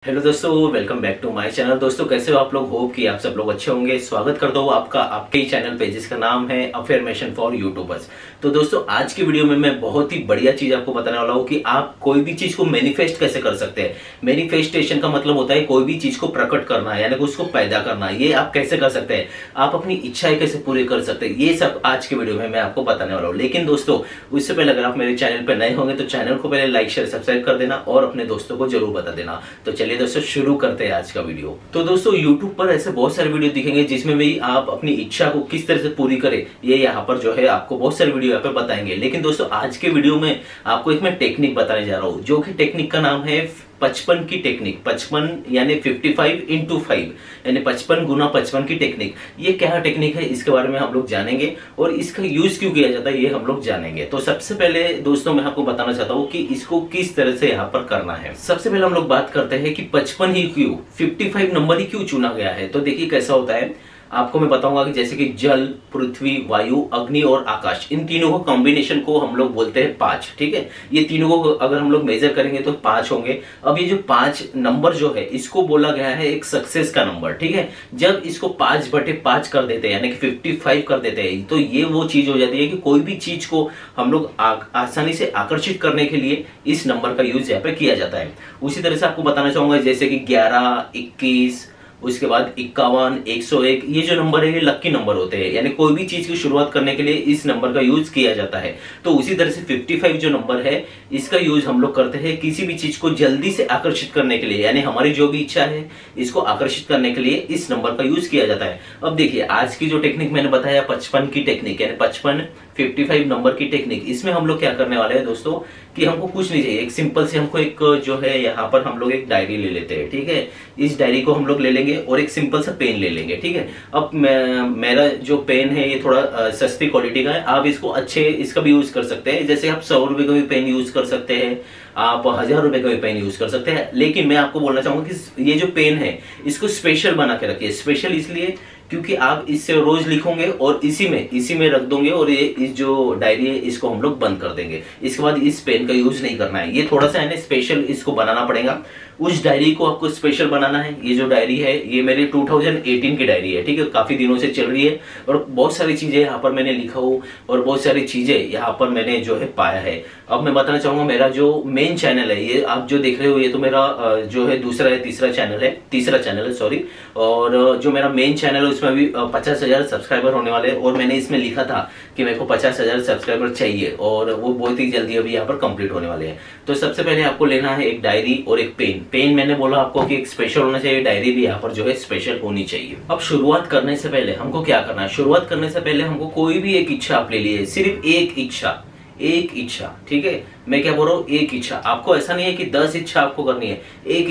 Hello दोस्तों, welcome back to my channel. दोस्तों कैसे हो आप लोग? होप कि आप सब लोग अच्छे होंगे। स्वागत करता हूँ आपका आपके ही चैनल पे जिसका नाम है अफर्मेशन फॉर यूट्यूबर्स। तो दोस्तों आज की वीडियो में मैं बहुत ही बढ़िया चीज आपको बताने वाला हूँ कि आप कोई भी चीज को मैनिफेस्ट कैसे कर सकते हैं। मैनिफेस्टेशन का मतलब होता है कोई भी चीज को प्रकट करना, यानी कि उसको पैदा करना। ये आप कैसे कर सकते हैं, आप अपनी इच्छाएं कैसे पूरी कर सकते हैं, ये सब आज की वीडियो में मैं आपको बताने वाला हूँ। लेकिन दोस्तों उससे पहले अगर आप मेरे चैनल पर नए होंगे तो चैनल को पहले लाइक शेयर सब्सक्राइब कर देना और अपने दोस्तों को जरूर बता देना। तो चलिए दोस्तों शुरू करते हैं आज का वीडियो। तो दोस्तों YouTube पर ऐसे बहुत सारे वीडियो दिखेंगे जिसमें भी आप अपनी इच्छा को किस तरह से पूरी करें, ये यहाँ पर जो है आपको बहुत सारे वीडियो यहाँ पे बताएंगे। लेकिन दोस्तों आज के वीडियो में आपको एक मैं टेक्निक बताने जा रहा हूँ, जो कि टेक्निक का नाम है 55 की टेक्निक। 55 यानी 55x5 यानी 55 गुना 55 की टेक्निक। ये क्या टेक्निक है इसके बारे में हम लोग जानेंगे और इसका यूज क्यों किया जाता है ये हम लोग जानेंगे। तो सबसे पहले दोस्तों मैं आपको बताना चाहता हूँ कि इसको किस तरह से यहाँ पर करना है। सबसे पहले हम लोग बात करते हैं कि 55 ही क्यों, 55 नंबर ही क्यों चुना गया है। तो देखिए कैसा होता है, आपको मैं बताऊंगा कि जैसे कि जल, पृथ्वी, वायु, अग्नि और आकाश, इन तीनों को कॉम्बिनेशन को हम लोग बोलते हैं 5। ठीक है, ये तीनों को अगर हम लोग मेजर करेंगे तो 5 होंगे। अब ये जो 5 नंबर जो है इसको बोला गया है एक सक्सेस का नंबर। ठीक है, जब इसको 5/5 कर देते हैं यानी कि 55 कर देते हैं तो ये वो चीज हो जाती है कि कोई भी चीज को हम लोग आसानी से आकर्षित करने के लिए इस नंबर का यूज यहाँ पे किया जाता है। उसी तरह से आपको बताना चाहूंगा जैसे कि 11, 21, उसके बाद 51, 101, ये जो नंबर है ये लक्की नंबर होते हैं, यानी कोई भी चीज की शुरुआत करने के लिए इस नंबर का यूज किया जाता है। तो उसी तरह से 55 जो नंबर है इसका यूज हम लोग करते हैं किसी भी चीज को जल्दी से आकर्षित करने के लिए, यानी हमारी जो भी इच्छा है इसको आकर्षित करने के लिए इस नंबर का यूज किया जाता है। अब देखिए आज की जो टेक्निक मैंने बताया 55 की टेक्निक यानी 55 नंबर की टेक्निक, इसमें हम लोग क्या करने वाले हैं दोस्तों कि हमको कुछ नहीं चाहिए, एक सिंपल से हमको एक जो है यहाँ पर हम लोग एक डायरी ले लेते हैं। ठीक है, इस डायरी को हम लोग ले लेंगे और एक सिंपल सा पेन ले लेंगे। ठीक है, अब मेरा जो पेन है ये थोड़ा सस्ती क्वालिटी का है, आप इसको अच्छे इसका भी यूज कर सकते हैं। जैसे आप 100 रुपए का भी पेन यूज कर सकते हैं, आप 1000 रुपए का भी पेन यूज कर सकते हैं। लेकिन मैं आपको बोलना चाहूंगा कि ये जो पेन है इसको स्पेशल बना के रखिए। स्पेशल इसलिए क्योंकि आप इससे रोज लिखोगे और इसी में रख दोगे और ये इस जो डायरी है इसको हम लोग बंद कर देंगे। इसके बाद इस पेन का यूज नहीं करना है, ये थोड़ा सा है ना स्पेशल इसको बनाना पड़ेगा। उस डायरी को आपको स्पेशल बनाना है। ये जो डायरी है ये मेरी 2018 की डायरी है। ठीक है, काफी दिनों से चल रही है और बहुत सारी चीजें यहाँ पर मैंने लिखा हो और बहुत सारी चीजें यहाँ पर मैंने जो है पाया है। अब मैं बताना चाहूंगा मेरा जो मेन चैनल है, ये आप जो देख रहे हो ये तो मेरा जो है तीसरा चैनल है सॉरी। और जो मेरा मेन चैनल है उसमें भी 50,000 सब्सक्राइबर होने वाले हैं और मैंने इसमें लिखा था कि मेरे को 50,000 सब्सक्राइबर चाहिए और वो बहुत ही जल्दी अभी यहाँ पर कंप्लीट होने वाले हैं। तो सबसे पहले आपको लेना है एक डायरी और एक पेन मैंने बोला आपको कि एक स्पेशल होना चाहिए, डायरी भी यहाँ पर जो है स्पेशल होनी चाहिए। अब शुरुआत करने से पहले हमको क्या करना है, शुरुआत करने से पहले हमको कोई भी एक इच्छा आप ले लिए, सिर्फ एक इच्छा। ठीक है, मैं क्या बोल रहा हूँ, एक इच्छा। आपको ऐसा नहीं है कि 10 इच्छा आपको करनी है, एक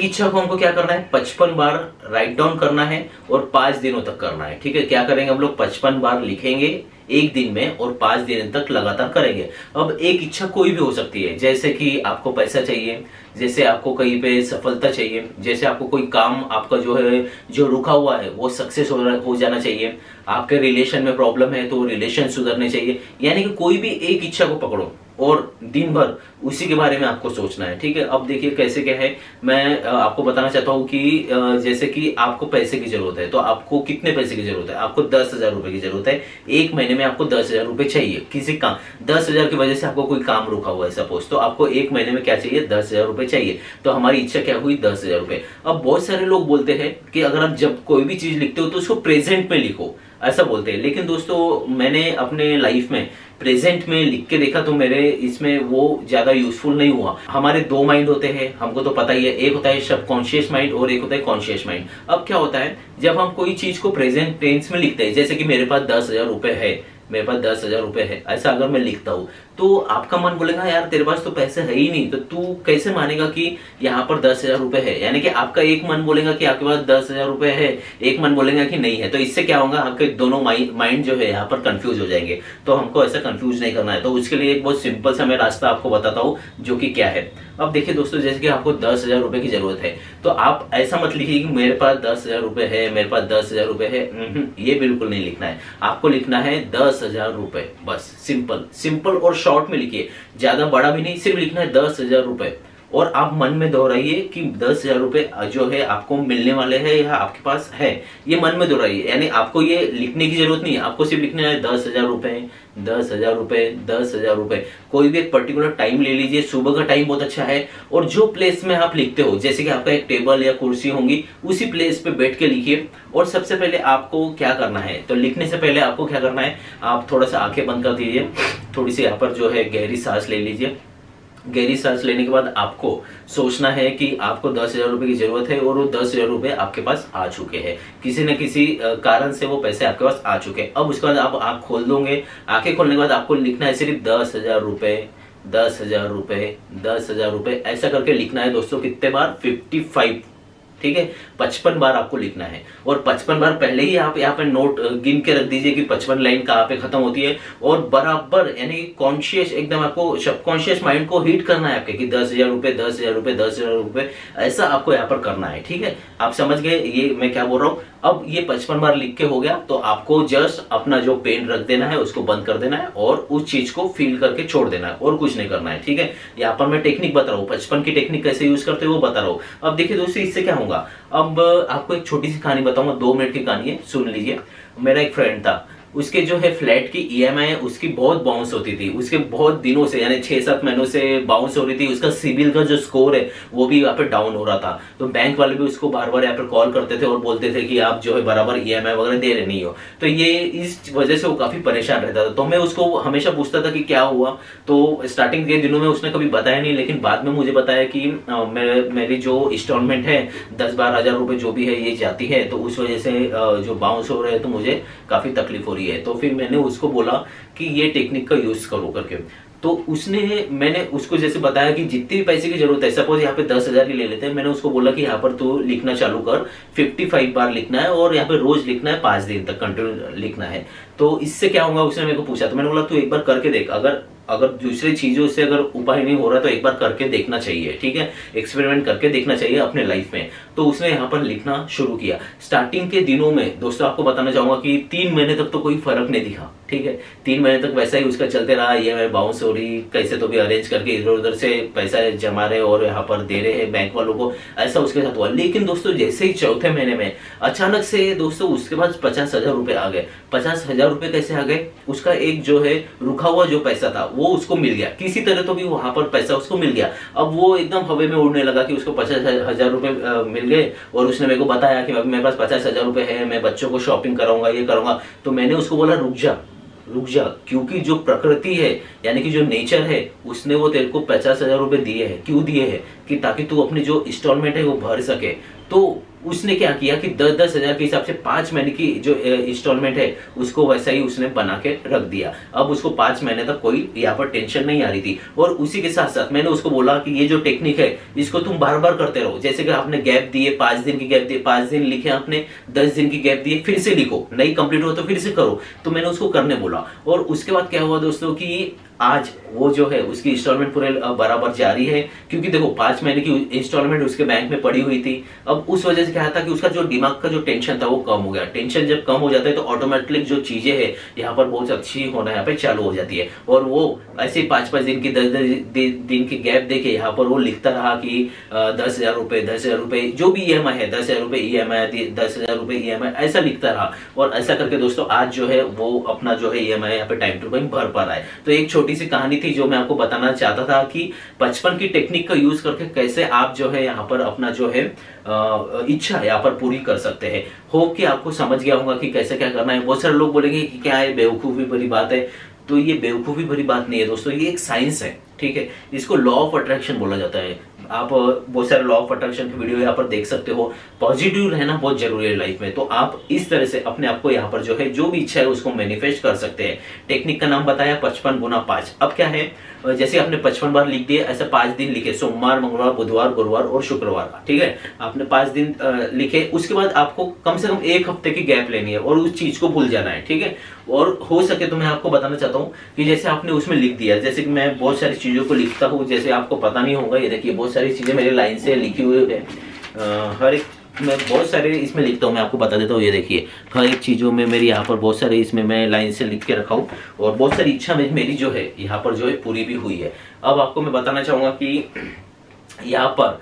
इच्छा को हमको क्या करना है 55 बार राइट डाउन करना है और 5 दिनों तक करना है। ठीक है, क्या करेंगे हम लोग 55 बार लिखेंगे एक दिन में और 5 दिन तक लगातार करेंगे। अब एक इच्छा कोई भी हो सकती है, जैसे कि आपको पैसा चाहिए, जैसे आपको कहीं पे सफलता चाहिए, जैसे आपको कोई काम आपका जो है जो रुका हुआ है वो सक्सेस हो जाना चाहिए, आपके रिलेशन में प्रॉब्लम है तो रिलेशन सुधरने चाहिए। यानी कि कोई भी एक इच्छा को पकड़ो और दिन भर उसी के बारे में आपको सोचना है। ठीक है, अब देखिए कैसे क्या है, मैं आपको बताना चाहता हूँ कि जैसे कि आपको पैसे की जरूरत है तो आपको कितने पैसे की जरूरत है, आपको 10,000 रुपए की जरूरत है। एक महीने में आपको 10,000 रुपए चाहिए किसी काम, 10,000 की वजह से आपको कोई काम रुका हुआ है सपोज, तो आपको एक महीने में क्या चाहिए 10,000 रुपए चाहिए। तो हमारी इच्छा क्या हुई 10,000 रुपए। अब बहुत सारे लोग बोलते हैं कि अगर आप जब कोई भी चीज लिखते हो तो उसको प्रेजेंट में लिखो, ऐसा बोलते हैं। लेकिन दोस्तों मैंने अपने लाइफ में प्रेजेंट में लिख के देखा तो मेरे इसमें वो ज्यादा यूजफुल नहीं हुआ। हमारे 2 माइंड होते हैं, हमको तो पता ही है, एक होता है सबकॉन्शियस माइंड और एक होता है कॉन्शियस माइंड। अब क्या होता है जब हम कोई चीज को प्रेजेंट टेंस में लिखते हैं, जैसे कि मेरे पास 10,000 रुपए है, मेरे पास 10,000 रुपए है, ऐसा अगर मैं लिखता हूँ तो आपका मन बोलेगा यार तेरे पास तो पैसे है ही नहीं, तो तू कैसे मानेगा कि यहाँ पर 10,000 रुपए है। यानी कि आपका एक मन बोलेगा कि आपके पास 10,000 रुपए है, एक मन बोलेगा कि नहीं है। तो इससे क्या होगा, आपके दोनों माइंड जो है यहाँ पर कंफ्यूज हो जाएंगे। तो हमको ऐसा कंफ्यूज नहीं करना है। तो उसके लिए एक बहुत सिंपल सा मैं रास्ता आपको बताता हूँ जो कि क्या है। अब देखिए दोस्तों, जैसे कि आपको 10,000 रुपए की जरूरत है तो आप ऐसा मत लिखिए कि मेरे पास 10,000 रुपए है, मेरे पास 10,000 रुपए है। ये बिल्कुल नहीं लिखना है। आपको लिखना है 10,000 रुपए, बस सिंपल और शॉर्ट में लिखिए, ज्यादा बड़ा भी नहीं, सिर्फ लिखना है 10,000 रुपए। और आप मन में दोहराइए कि 10,000 रुपए जो है आपको मिलने वाले हैं या आपके पास है, ये मन में दोहराइए। यानी आपको ये लिखने की जरूरत नहीं है, आपको सिर्फ लिखना है 10,000 रुपए, 10,000 रुपए, 10,000 रुपए। कोई भी एक पर्टिकुलर टाइम ले लीजिए, सुबह का टाइम बहुत अच्छा है, और जो प्लेस में आप लिखते हो, जैसे कि आपका एक टेबल या कुर्सी होंगी, उसी प्लेस पे बैठ के लिखिए। और सबसे पहले आपको क्या करना है, तो लिखने से पहले आपको क्या करना है, आप थोड़ा सा आंखें बंद कर दीजिए, थोड़ी सी यहाँ पर जो है गहरी सांस ले लीजिए। गहरी सांस लेने के बाद आपको सोचना है कि आपको 10,000 रुपए की जरूरत है, और वो 10,000 रुपए आपके पास आ चुके हैं, किसी न किसी कारण से वो पैसे आपके पास आ चुके हैं। अब उसके बाद आप आंख खोल दोगे, आंखें खोलने के बाद आपको लिखना है सिर्फ 10,000 रुपए, 10,000 रुपए, 10,000 रुपए, ऐसा करके लिखना है दोस्तों। कितने बार? 55, ठीक है, 55 बार आपको लिखना है। और 55 बार पहले ही आप यहाँ पे नोट गिन के रख दीजिए कि 55 लाइन कहाँ पे खत्म होती है, और बराबर यानी कॉन्शियस एकदम आपको सबकॉन्शियस माइंड को हिट करना है आपके कि 10,000 रुपए, 10,000 रुपए, 10,000 रुपए, ऐसा आपको यहाँ पर करना है। ठीक है, आप समझ गए ये मैं क्या बोल रहा हूँ। अब ये 55 बार लिख के हो गया, तो आपको जस्ट अपना जो पेन रख देना है उसको बंद कर देना है, और उस चीज को फील करके छोड़ देना है, और कुछ नहीं करना है। ठीक है, यहाँ पर मैं टेक्निक बता रहा हूँ, 55 की टेक्निक कैसे यूज करते हो वो बता रहा हूँ। अब देखिए दोस्तों, इससे क्या होगा, अब आपको एक छोटी सी कहानी बताऊंगा, 2 मिनट की कहानी है, सुन लीजिए। मेरा एक फ्रेंड था, उसके जो है फ्लैट की ईएमआई है उसकी बहुत बाउंस होती थी, उसके बहुत दिनों से यानी 6-7 महीनों से बाउंस हो रही थी। उसका सिबिल का जो स्कोर है वो भी यहाँ पे डाउन हो रहा था, तो बैंक वाले भी उसको बार बार यहाँ पे कॉल करते थे और बोलते थे कि आप जो है बराबर ईएमआई वगैरह दे रहे नहीं हो। तो ये इस वजह से वो काफी परेशान रहता था। तो मैं उसको हमेशा पूछता था कि क्या हुआ, तो स्टार्टिंग के दिनों में उसने कभी बताया नहीं, लेकिन बाद में मुझे बताया कि मेरी जो इंस्टॉलमेंट है 10-12 हजार रुपए जो भी है ये जाती है, तो उस वजह से जो बाउंस हो रहे हैं तो मुझे काफी तकलीफ हो रही है। तो फिर मैंने उसको बोला कि ये टेक्निक का यूज करो करके। तो मैंने उसको जैसे बताया कि जितने भी पैसे की जरूरत है, सपोज यहाँ पे 10,000 की ले लेते हैं, मैंने उसको बोला कि यहाँ पर तो लिखना चालू कर, 55 बार लिखना है, और यहाँ पे रोज लिखना है, 5 दिन तक कंटिन्यू लिखना है। तो इससे क्या होगा, उसने मेरे को पूछा, तो मैंने बोला तू एक बार करके देख, अगर दूसरी चीजों से अगर उपाय नहीं हो रहा तो एक बार करके देखना चाहिए। ठीक है, एक्सपेरिमेंट करके देखना चाहिए अपने लाइफ में। तो उसने यहाँ पर लिखना शुरू किया। स्टार्टिंग के दिनों में दोस्तों आपको बताना चाहूंगा कि 3 महीने तक तो कोई फर्क नहीं दिखा। ठीक है, 3 महीने तक वैसा ही उसका चलते रहा, ये बाउंस हो रही, कैसे तो भी अरेंज करके इधर उधर से पैसा जमा रहे और यहाँ पर दे रहे हैं बैंक वालों को, ऐसा उसके साथ हुआ। लेकिन दोस्तों जैसे ही चौथे महीने में अचानक से दोस्तों उसके पास 50,000 रुपए आ गए। 50,000 रुपए कैसे आ गए, उसका एक जो है रुका हुआ जो पैसा था वो उसको मिल गया, किसी तरह तो भी वहां पर पैसा उसको मिल गया। अब वो एकदम हवे में उड़ने लगा कि उसको 50,000 रुपए मिल गए, और उसने मेरे को बताया कि अभी मेरे पास 50,000 रुपए है, मैं बच्चों को शॉपिंग कराऊंगा, ये करूंगा। तो मैंने उसको बोला रुक जा, क्योंकि जो प्रकृति है यानी कि जो नेचर है उसने वो तेरे को 50,000 रुपए दिए हैं। क्यों दिए हैं, कि ताकि तू अपनी जो इंस्टॉलमेंट है वो भर सके। तो उसने क्या किया कि 10-10 हजार के हिसाब से 5 महीने की जो इंस्टॉलमेंट है उसको वैसा ही उसने बना के रख दिया। अब उसको 5 महीने तक कोई यहाँ पर टेंशन नहीं आ रही थी। और उसी के साथ साथ मैंने उसको बोला कि ये जो टेक्निक है इसको तुम बार बार करते रहो। जैसे कि आपने गैप दिए, 5 दिन की गैप दिए, 5 दिन लिखे आपने, 10 दिन की गैप दिए, फिर से लिखो, नहीं कंप्लीट हो तो फिर से करो। तो मैंने उसको करने बोला। और उसके बाद क्या हुआ दोस्तों कि आज वो जो है उसकी इंस्टॉलमेंट पूरे बराबर जारी है, क्योंकि देखो 5 महीने की इंस्टॉलमेंट उसके बैंक में पड़ी हुई थी। अब उस वजह से क्या था कि उसका जो दिमाग का जो टेंशन था वो कम हो गया। टेंशन जब कम हो जाता है तो ऑटोमेटिकली जो चीजें है यहाँ पर बहुत अच्छी होना यहाँ पे चालू हो जाती है। और वो ऐसे 5-5 दिन की 10 दिन की गैप देके यहाँ पर वो लिखता रहा कि 10,000 रुपए, 10,000 रुपए, जो भी ईएमआई है, 10,000 रुपए ईएमआई, 10,000 रुपए ईएमआई, ऐसा लिखता रहा। और ऐसा करके दोस्तों आज जो है वो अपना जो है ईएमआई यहाँ पे टाइम टू टाइम भर पा रहा है। तो एक छोटी सी कहानी थी जो मैं आपको बताना चाहता था कि 55 की टेक्निक का यूज करके कैसे आप जो है यहाँ पर अपना जो है इच्छा यहाँ पर पूरी कर सकते हैं। होप कि आपको समझ गया होगा कि कैसे क्या करना है। बहुत सारे लोग बोलेंगे कि क्या है, बेवकूफी भरी बात है। तो ये बेवकूफी भरी बात नहीं है दोस्तों, ये एक साइंस है। ठीक है, इसको लॉ ऑफ अट्रैक्शन बोला जाता है। आप बहुत सारे लॉ ऑफ अट्रैक्शन की वीडियो यहाँ पर देख सकते हो। पॉजिटिव रहना बहुत जरूरी है लाइफ में। तो आप इस तरह से अपने आप को यहाँ पर जो है जो भी इच्छा है उसको मैनिफेस्ट कर सकते हैं। टेक्निक का नाम बताया 55 गुना 5। अब क्या है, जैसे आपने 55 बार लिख दिए, ऐसे 5 दिन लिखे, सोमवार, मंगलवार, बुधवार, गुरुवार और शुक्रवार। ठीक है, आपने 5 दिन लिखे। उसके बाद आपको कम से कम 1 हफ्ते की गैप लेनी है और उस चीज को भूल जाना है। ठीक है, और हो सके तो मैं आपको बताना चाहता हूँ कि जैसे आपने उसमें लिख दिया, जैसे कि मैं बहुत सारी चीजों को लिखता हूँ, जैसे आपको पता नहीं होगा, ये देखिए बहुत सारी चीजें मेरी लाइन से लिखी हुई है। हर एक मैं बहुत सारे इसमें लिखता हूँ, मैं आपको बता देता हूँ। ये देखिए हर एक चीजों में मेरी यहाँ पर बहुत सारे इसमें मैं लाइन से लिख के रखा हूँ, और बहुत सारी इच्छा मेरी जो है यहाँ पर जो है पूरी भी हुई है। अब आपको मैं बताना चाहूंगा कि यहाँ पर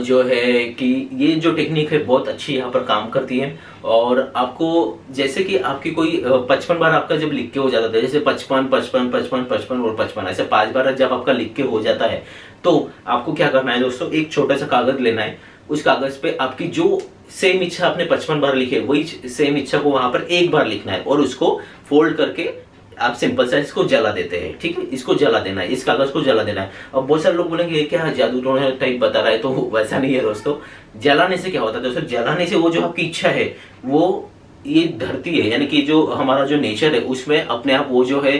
जो है कि ये जो टेक्निक है बहुत अच्छी यहाँ पर काम करती है। और आपको जैसे कि आपकी कोई 55 बार आपका जब लिख के हो जाता है, जैसे 55 55 55 55 और 55, ऐसे 5 बार जब आपका लिख के हो जाता है, तो आपको क्या करना है दोस्तों, एक छोटा सा कागज लेना है। उस कागज पे आपकी जो सेम इच्छा आपने 55 बार लिखी है, वही सेम इच्छा को वहां पर एक बार लिखना है और उसको फोल्ड करके आप सिंपल सा इसको जला देते हैं। ठीक है, इसको जला देना है, इस कागज को जला देना है। अब बहुत सारे लोग बोलेंगे ये क्या जादू टोना टाइप बता रहा है, तो वैसा नहीं है दोस्तों। जलाने से क्या होता है दोस्तों, जलाने से वो जो आपकी इच्छा है वो ये धरती है, यानी कि जो हमारा जो नेचर है उसमें अपने आप वो जो है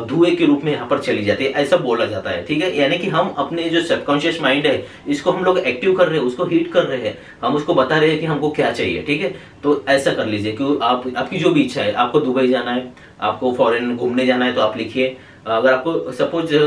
धुएं के रूप में यहाँ पर चली जाती है, ऐसा बोला जाता है। ठीक है, यानी कि हम अपने जो सबकॉन्शियस माइंड है इसको हम लोग एक्टिव कर रहे हैं, उसको हीट कर रहे हैं, हम उसको बता रहे हैं कि हमको क्या चाहिए। ठीक है, तो ऐसा कर लीजिए कि आप आपकी जो भी इच्छा है, आपको दुबई जाना है, आपको फॉरेन घूमने जाना है तो आप लिखिए। अगर आपको सपोज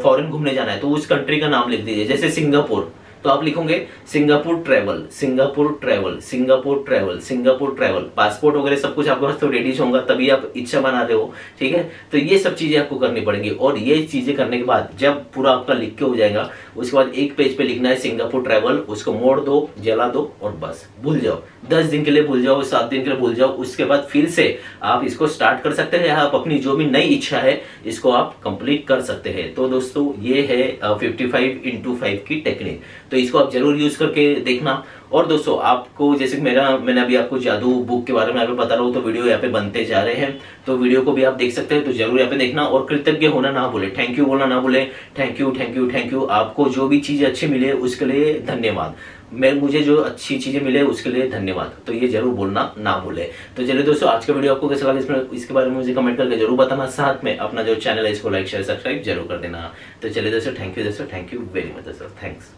फॉरेन घूमने जाना है तो उस कंट्री का नाम लिख दीजिए, जैसे सिंगापुर, तो आप लिखोगे Singapore travel, Singapore travel, Singapore travel, Singapore travel. Passport वगैरह सब कुछ आपके पास तो रेडी होगा, तभी आप इच्छा बना रहे हो। ठीक है, तो ये सब चीजें आपको करनी पड़ेंगी। और ये चीजें करने के बाद जब पूरा आपका लिख के हो जाएगा, उसके बाद एक पेज पे लिखना है सिंगापुर ट्रेवल, उसको मोड़ दो, जला दो और बस भूल जाओ। 10 दिन के लिए भूल जाओ, 7 दिन के लिए भूल जाओ। उसके बाद फिर से आप इसको स्टार्ट कर सकते हैं, आप अपनी जो भी नई इच्छा है इसको आप कंप्लीट कर सकते हैं। तो दोस्तों ये है 55x5 की टेक्निक, तो इसको आप जरूर यूज करके देखना। और दोस्तों आपको जैसे मैंने अभी आपको जादू बुक के बारे में यहाँ पे बता रहा हूँ, तो वीडियो यहाँ पे बनते जा रहे हैं, तो वीडियो को भी आप देख सकते हैं, तो जरूर यहाँ पे देखना। और कृतज्ञ होना ना भूले, थैंक यू बोलना ना भूले, thank you thank you thank you. आपको जो भी चीज अच्छी मिले उसके लिए धन्यवाद, मुझे जो अच्छी चीजें मिले उसके लिए धन्यवाद, तो ये जरूर बोलना ना भूले। तो चलिए दोस्तों, आज का वीडियो आपको कैसा लगा इसके बारे में मुझे कमेंट करके जरूर बताना। साथ में अपना जो चैनल है इसको लाइक शेयर सब्सक्राइब जरूर कर देना। तो चलिए दोस्तों, थैंक यू दोस्तों, थैंक यू वेरी मच दोस्तों, थैंक्स।